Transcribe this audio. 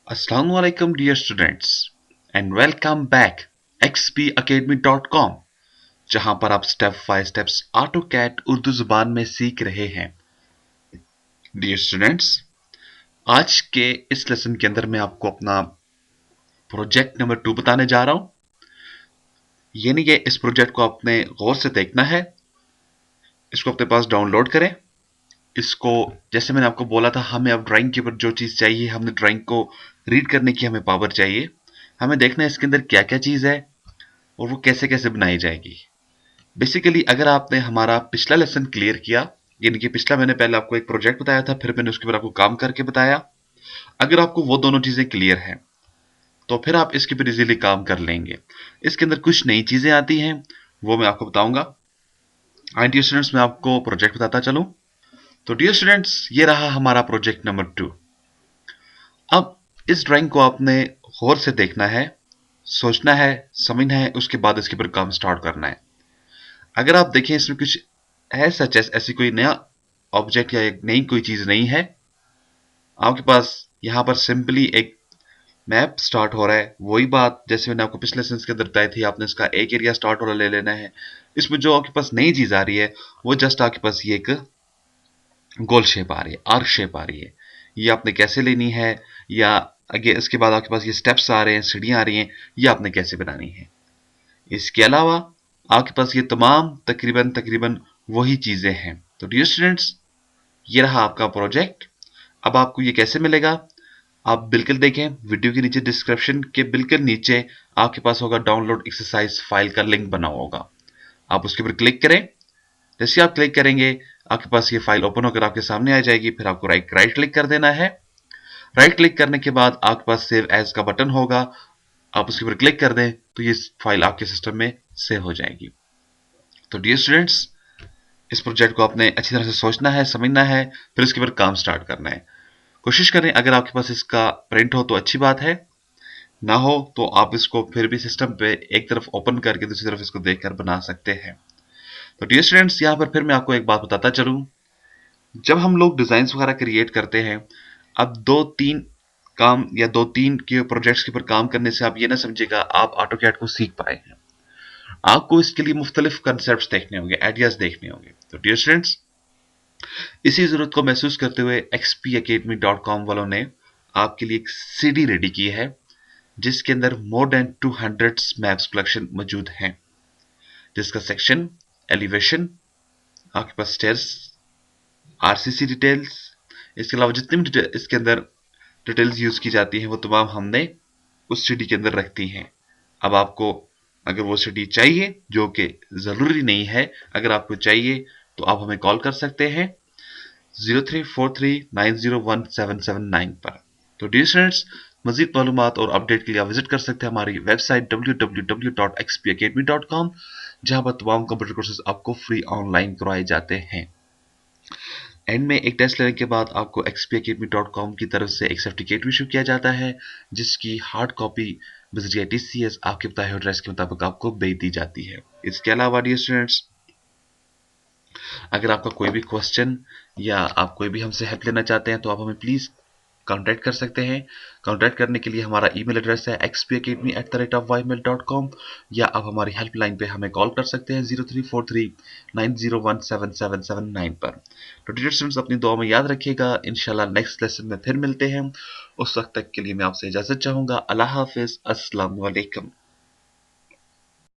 Assalamualaikum dear students and welcome back xpacademy.com जहां पर आप step by steps AutoCAD Urdu जुबान में सीख रहे हैं। डियर स्टूडेंट्स, आज के इस लेसन के अंदर मैं आपको अपना प्रोजेक्ट नंबर 2 बताने जा रहा हूं। यानी कि इस प्रोजेक्ट को आपने गौर से देखना है, इसको अपने पास डाउनलोड करें। इसको जैसे मैंने आपको बोला था, हमें अब ड्राइंग के ऊपर जो चीज चाहिए, हमने ड्राइंग को रीड करने की हमें पावर चाहिए। हमें देखना है इसके अंदर क्या क्या चीज है और वो कैसे कैसे बनाई जाएगी। बेसिकली अगर आपने हमारा पिछला लेसन क्लियर किया, यानी कि पिछला मैंने पहले आपको एक प्रोजेक्ट बताया था, फिर मैंने उसके ऊपर आपको काम करके बताया। अगर आपको वो दोनों चीजें क्लियर हैं तो फिर आप इसके ऊपर इजीली काम कर लेंगे। इसके अंदर कुछ नई चीजें आती हैं, वो मैं आपको बताऊंगा। डियर स्टूडेंट्स, मैं आपको प्रोजेक्ट बताता चलूं। तो डियर स्टूडेंट्स, ये रहा हमारा प्रोजेक्ट नंबर 2। अब इस ड्राइंग को आपने गौर से देखना है, सोचना है, समझना है, उसके बाद इसके ऊपर काम स्टार्ट करना है। अगर आप देखें, इसमें कुछ है सच ऐसी कोई नया ऑब्जेक्ट या एक नई कोई चीज नहीं है। आपके पास यहां पर सिंपली एक मैप स्टार्ट हो रहा है। वही बात जैसे मैंने आपको पिछले सेंस के अंदर बताई थी, आपने इसका एक एरिया स्टार्ट वाला ले लेना है। इसमें जो आपके पास नई चीज आ रही है वो जस्ट आपके पास ये एक गोल शेप आ रही है, आर्क शेप आ रही है। ये आपने कैसे लेनी है, या आगे इसके बाद आपके पास ये स्टेप्स आ रहे हैं, सीढ़ियां आ रही हैं, ये आपने कैसे बनानी है। इसके अलावा आपके पास ये तमाम तकरीबन तकरीबन वही चीजें हैं। तो डियर स्टूडेंट्स, ये रहा आपका प्रोजेक्ट। अब आपको ये कैसे मिलेगा, आप बिल्कुल देखें, वीडियो के नीचे डिस्क्रिप्शन के बिल्कुल नीचे आपके पास होगा डाउनलोड एक्सरसाइज फाइल का लिंक बना होगा। आप उसके ऊपर क्लिक करें। जैसे आप क्लिक करेंगे, आपके पास ये फाइल ओपन होकर आपके सामने आ जाएगी। फिर आपको राइट क्लिक कर देना है। राइट क्लिक करने के बाद आपके पास सेव एज का बटन होगा, आप उसके ऊपर क्लिक कर दें तो ये फाइल आपके सिस्टम में सेव हो जाएगी। तो डियर स्टूडेंट्स, इस प्रोजेक्ट को आपने अच्छी तरह से सोचना है, समझना है, फिर इसके ऊपर काम स्टार्ट करना है। कोशिश करें अगर आपके पास इसका प्रिंट हो तो अच्छी बात है, ना हो तो आप इसको फिर भी सिस्टम पे एक तरफ ओपन करके दूसरी तरफ इसको देखकर बना सकते हैं। तो डियर स्टूडेंट्स, यहाँ पर फिर मैं आपको एक बात बताता चलूं। जब हम लोग डिजाइन वगैरह क्रिएट करते हैं, अब दो तीन काम या दो तीन के प्रोजेक्ट्स के ऊपर काम करने से आप ये ना समझिएगा आप ऑटोकैड को सीख पाए हैं। आपको इसके लिए मुख्तलिफ कंसेप्ट देखने होंगे, आइडियाज देखने होंगे। तो डियर स्टूडेंट्स, इसी जरूरत को महसूस करते हुए xpacademy.com वालों ने आपके लिए एक सीडी रेडी की है, जिसके अंदर मोर देन 200 मैप्स कलेक्शन मौजूद हैं, जिसका सेक्शन एलिवेशन, आपके पास स्टेयर्स, आरसीसी डिटेल्स, इसके अलावा जितनी भी इसके अंदर डिटेल्स यूज की जाती हैं वो तमाम हमने उस सीडी के अंदर रखती हैं। अब आपको अगर वो सीडी चाहिए, जो कि जरूरी नहीं है, अगर आपको चाहिए तो आप हमें कॉल कर सकते हैं 0343901779 पर। तो डियर स्टूडेंट्स, मजीद मालूमात और अपडेट के लिए आप विजिट कर सकते हैं हमारी वेबसाइट www.xpacademy.com, जहां पर तमाम कंप्यूटर कोर्सेज आपको फ्री ऑनलाइन करवाए जाते हैं। एंड में एक टेस्ट लेने के बाद आपको xpacademy.com की तरफ से एक सर्टिफिकेट इशू किया जाता है, जिसकी हार्ड कॉपी विजिट TCS आपके बताए हुए एड्रेस के मुताबिक आपको भेज दी जाती है। इसके अलावा डियर स्टूडेंट्स, अगर आपका कोई भी क्वेश्चन या आप कोई भी हमसे हेल्प लेना चाहते हैं तो आप हमें प्लीज कांटेक्ट कर सकते हैं। कांटेक्ट करने के लिए हमारा ईमेल एड्रेस है xpacademy@ymail.com, या आप हमारी हेल्पलाइन पे हमें कॉल कर सकते हैं 0343901779 पर। तो डियर स्टूडेंट्स, अपनी दुआ में याद रखिएगा। इंशाल्लाह नेक्स्ट लेसन में फिर मिलते हैं। उस वक्त तक के लिए मैं आपसे इजाजत चाहूंगा। अल्लाह हाफिज, अस्सलाम वालेकुम।